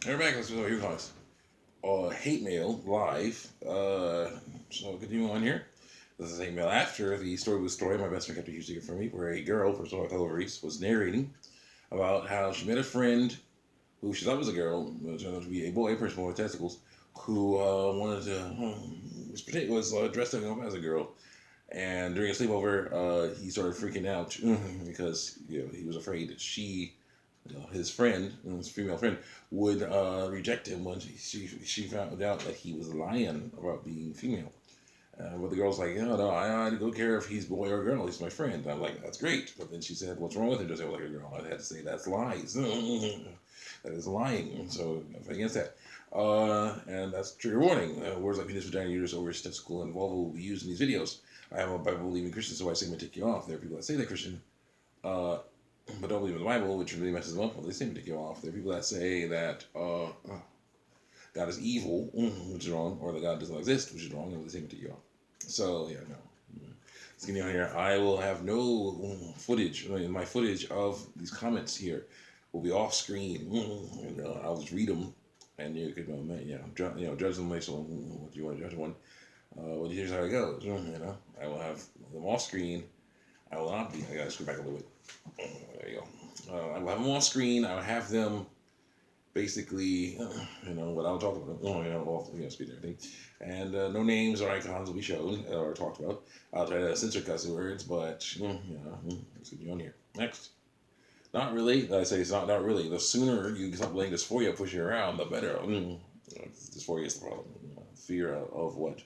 We're back. Let's go. Here comes hate mail live. So continue on here. This is hate mail after the story was story. My best friend kept a huge secret from me, where a girl from South Ovaries was narrating about how she met a friend who she thought was a girl, but turned out to be a boy, person with testicles, who wanted to was dressed up as a girl. And during a sleepover, he started freaking out because he was afraid that his friend, his female friend, would reject him when she found out that he was lying about being female. But the girl's like, no, I don't care if he's boy or girl. He's my friend. And I'm like, that's great. But then she said, what's wrong with him? Just say, like a girl. I had to say, that's lies. That is lying. So I'm against that. And that's trigger warning. Words like penis, vagina, uterus, ovaries, testicle, and vulva will be used in these videos. I am a Bible believing Christian, so I say I'm going to take you off. There are people that say they're Christian, but don't believe in the Bible, which really messes them up. Well, they seem to take you off. There are people that say that God is evil, which is wrong, or that God doesn't exist, which is wrong, and they seem to take you off. So, yeah, no. Let's get on here. I will have no footage. My footage of these comments here will be off screen. And, I'll just read them, and you could, judge them based on what you want to judge one. Well, here's how it goes. I will have them off screen. I will not be. I gotta screw back a little bit. There you go. I will have them off screen. I will have them basically, what I'll talk about. Off speed and everything. And no names or icons will be shown or talked about. I'll try to censor cuss words, but let's get you on here. Next. Not really. I say it's not really. The sooner you stop letting dysphoria push you around, the better. Dysphoria is the problem. Fear of what?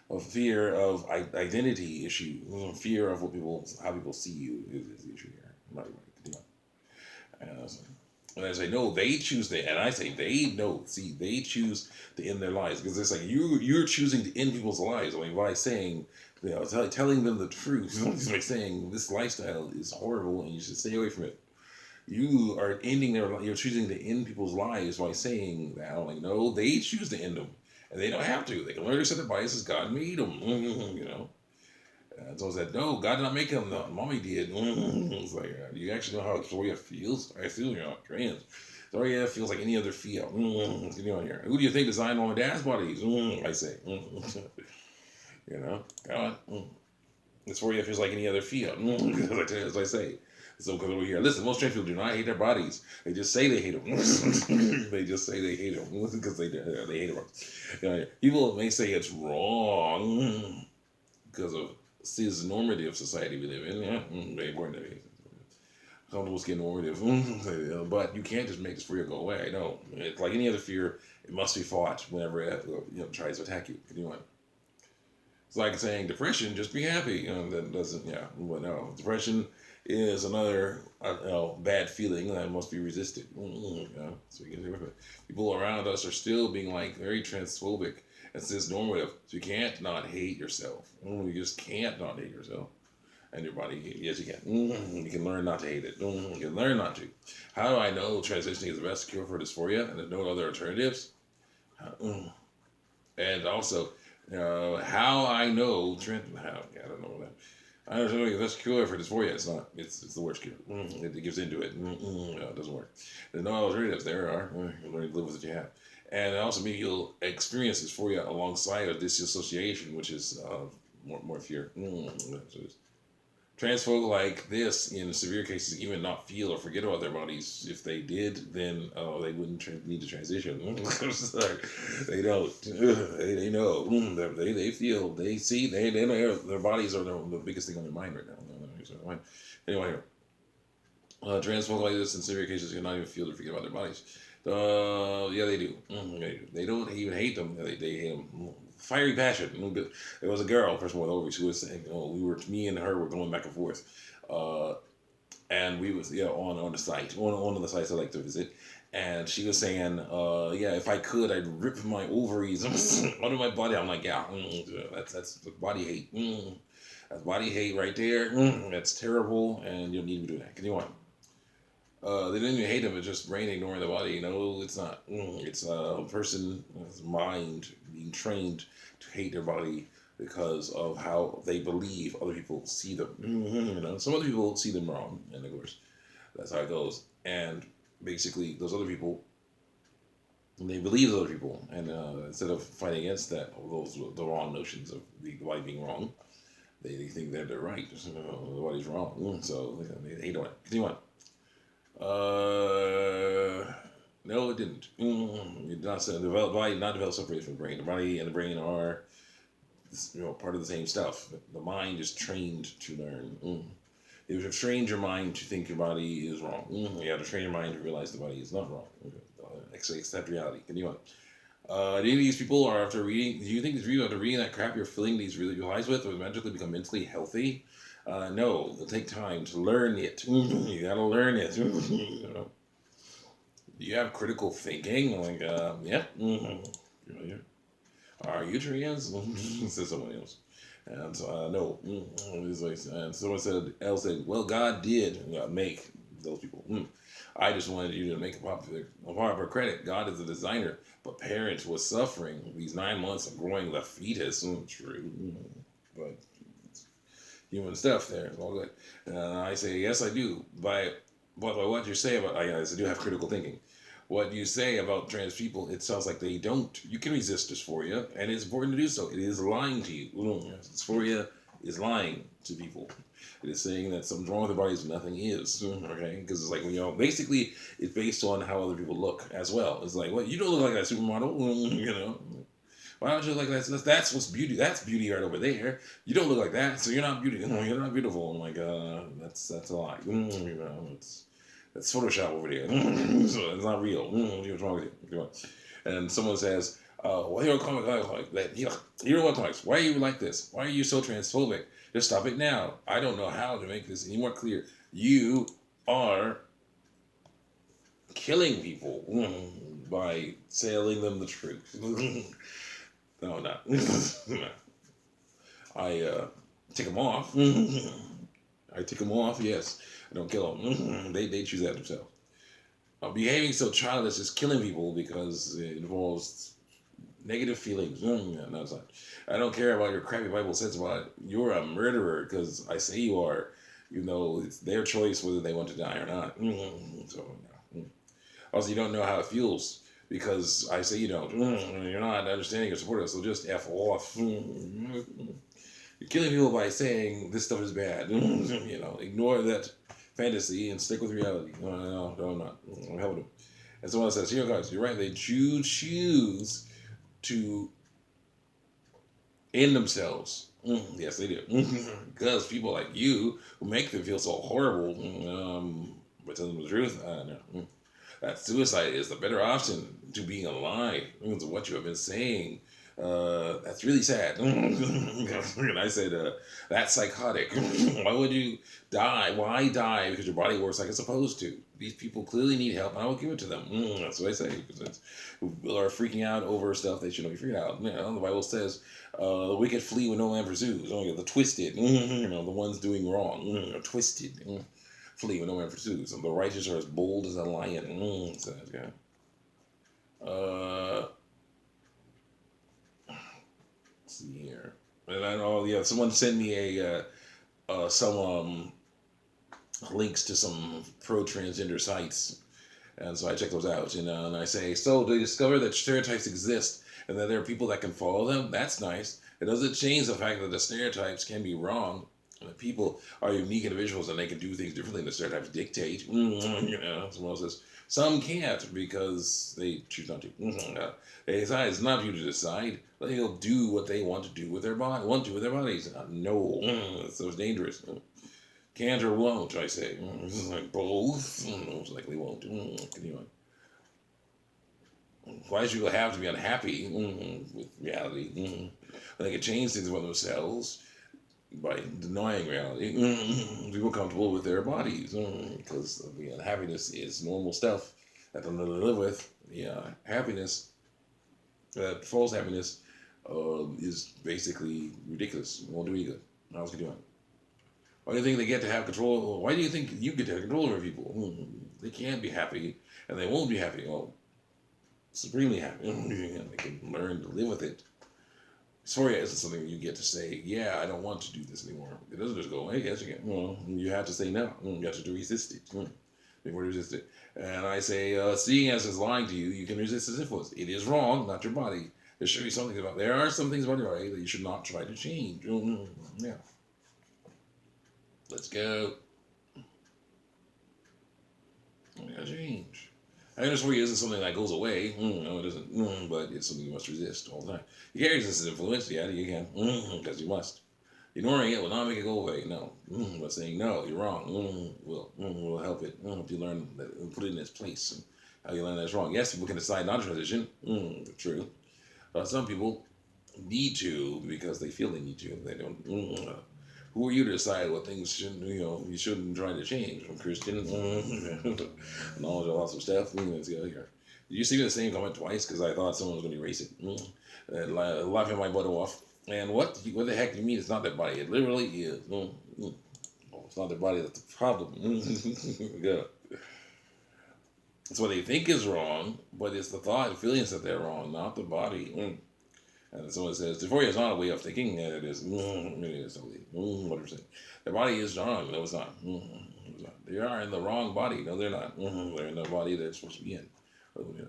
Of fear of identity issue, fear of how people see you is the issue here. Not right. And I say no, they choose the, and I say they know. See, they choose to end their lives because it's like you're choosing to end people's lives. I mean, by saying, telling them the truth, by saying this lifestyle is horrible and you should stay away from it. You are ending you're choosing to end people's lives by saying that. I'm like, no, they choose to end them. And they don't have to. They can learn to accept their biases. God made them, And so I said, no, God did not make them. No, mommy did. It's like, do you actually know how Victoria feels? I feel you're not trans. Victoria feels like any other female. Let's get on here. Who do you think designed mom and dad's bodies? I say. God. Victoria feels like any other female. As I say. So come over here. Listen, most trans people do not hate their bodies. They just say they hate them. They just say they hate them because they hate them. People may say it's wrong because of cis normative society we live in. Yeah, very important to me. Comfortable skin normative, but you can't just make this fear go away. No, it's like any other fear. It must be fought whenever it tries to attack you. It's like saying depression, just be happy. That doesn't, but no, depression is another bad feeling that must be resisted. So you can do it. People around us are still being like very transphobic and cis-normative. So you can't not hate yourself. You just can't not hate yourself and your body. Yes, you can. You can learn not to hate it. You can learn not to. How do I know transitioning is the best cure for dysphoria and there's no other alternatives? And also, how I know I don't know that. I don't know if that's cure for dysphoria. It's not. It's the worst cure. It gives into it. No, it doesn't work. There's no alternatives. There are. You learn to live with what you have. And also, maybe you'll experience dysphoria alongside of disassociation, which is more fear. Trans folk like this, in severe cases, even not feel or forget about their bodies. If they did, then they wouldn't need to transition. They don't. They know. They feel. They see. They know their bodies are the biggest thing on their mind right now. Anyway, trans folk like this, in severe cases, cannot even feel or forget about their bodies. Yeah, they do. They don't even hate them. They hate them. Fiery passion. There was a girl, first one over, she was saying, me and her were going back and forth. And we was, on the site, one of the sites I like to visit. And she was saying, if I could, I'd rip my ovaries under my body. I'm like, that's body hate. That's body hate right there. That's terrible, and you don't need to do that. Can you want? They didn't even hate him. It's just brain ignoring the body. No, it's not. It's a person's mind being trained to hate their body because of how they believe other people see them. Some other people see them wrong, and of course, that's how it goes. And basically, those other people they believe other people, and instead of fighting against that, those the wrong notions of the body being wrong, they think that they're right. The body's wrong, so they don't. Continue on. No, it didn't. It did not develop. The body did not develop separated from the brain. The body and the brain are, part of the same stuff. The mind is trained to learn. You have to train your mind to think your body is wrong. You have to train your mind to realize the body is not wrong. Accept reality. Continue on. Do any of these people are after reading? Do you think these people after reading that crap you're filling these really lies with will magically become mentally healthy? No, it'll take time to learn it. You gotta learn it. Do you have critical thinking? Like, yeah. Are you trans? Said someone else. And no. And someone else said, well, God did make those people. I just wanted you to make a proper credit. God is a designer, but parents was suffering these 9 months of growing the fetus. True. But human stuff there. It's all good. I say, yes, I do. But by what you say about, I do have critical thinking. What you say about trans people, it sounds like they don't. You can resist dysphoria, and it's important to do so. It is lying to you. Dysphoria is lying to people. It is saying that something's wrong with their bodies, nothing is. Okay? Because it's like, basically, it's based on how other people look as well. It's like, well, you don't look like that supermodel, Why don't you look like that? That's what's beauty. That's beauty right over there. You don't look like that, so you're not beautiful. You're not beautiful. I'm like, that's a lie. That's Photoshop over there. So it's not real. What's wrong with you? And someone says, why you don't call me like that? You don't want comics. Why are you like this? Why are you so transphobic? Just stop it now. I don't know how to make this any more clear. You are killing people by telling them the truth. No, not. I take them off. I take them off, yes. I don't kill them. They choose that themselves. Behaving so childless is killing people because it involves negative feelings. No, it's not. I don't care about your crappy Bible says about it. You're a murderer because I say you are. It's their choice whether they want to die or not. So, also, you don't know how it feels because I say you don't. You're not understanding or supporting, so just F off. You're killing people by saying this stuff is bad. Ignore that fantasy and stick with reality. No, I'm not. I'm helping them. And someone says, here guys, you're right. They choose to end themselves. Yes, they do. Because people like you who make them feel so horrible, but tell them the truth, no. That suicide is the better option to being alive. Because of what you have been saying. That's really sad. And I said, that's psychotic. Why would you die? Why die? Because your body works like it's supposed to. These people clearly need help, and I will give it to them. That's what I say. Because people are freaking out over stuff they shouldn't be freaking out. The Bible says, the wicked flee when no man pursues. The twisted, the ones doing wrong, twisted, flee when no man pursues. And the righteous are as bold as a lion. So, yeah. See here, and I know, someone sent me some links to some pro transgender sites, and so I check those out, and I say, so they discover that stereotypes exist and that there are people that can follow them. That's nice. It doesn't change the fact that the stereotypes can be wrong. And that people are unique individuals and they can do things differently than the stereotypes dictate. Someone else says some can't because they choose not to. They decide it's not you to decide. They'll do what they want to do with their body. Want to do with their bodies. No, so it's dangerous. Can't or won't, I say. Like both. Most likely won't. Continue on. Why should people have to be unhappy with reality? They can change things about themselves by denying reality. People comfortable with their bodies because the unhappiness is normal stuff that they'll live with. Happiness, that false happiness, is basically ridiculous. It won't do any good. How's it doing? Why do you think they get to have control? Why do you think you get to have control over people? They can't be happy, and they won't be happy. Well, supremely happy. They can learn to live with it. Dysphoria isn't something you get to say, yeah, I don't want to do this anymore. It doesn't just go, hey, yes, you can. You have to say no. You have to resist it. before you resist it. And I say, seeing as it's lying to you, you can resist as if it was. It is wrong, not your body. There should be something about. There are some things about your body that you should not try to change. Yeah. Let's go. We gotta change. Happiness for you isn't something that goes away. No, it isn't. But it's something you must resist all the time. You can't resist its influence. Yeah, you can. Because you must. Ignoring it will not make it go away. No. But saying no, you're wrong. Will help it. Help you learn that, put it in its place. And how you learn that's wrong. Yes, people can decide not to transition. True. But some people need to because they feel they need to. They don't. Who are you to decide what things shouldn't, you shouldn't try to change? I'm Christian, knowledge of lots of stuff. Let's go here. Did you see the same comment twice? Because I thought someone was going to erase it. Laughing my butt off. And what the heck do you mean it's not their body? It literally is. It's not their body that's the problem. Go. It's what they think is wrong, but it's the thought and feelings that they're wrong, not the body. And someone says, dysphoria is not a way of thinking, and it is. It is totally. 100%. Their body is wrong. No, it's not. It's not. They are in the wrong body. No, they're not. They're in the body they're supposed to be in.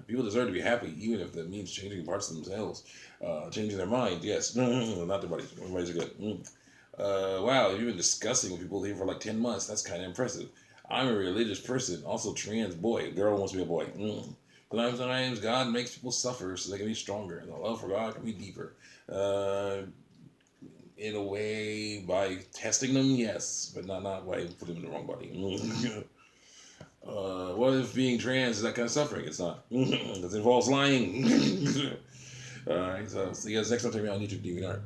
People deserve to be happy, even if that means changing parts of themselves, changing their mind. Yes, not their body. Everybody's good. Wow, you've been discussing with people here for like 10 months. That's kind of impressive. I'm a religious person, also trans boy. A girl wants to be a boy. Sometimes God makes people suffer so they can be stronger, and the love for God can be deeper. In a way, by testing them, yes, but not by putting them in the wrong body. What if being trans is that kind of suffering? It's not. It involves lying. Alright, so see you guys next time. Take me on YouTube DVR.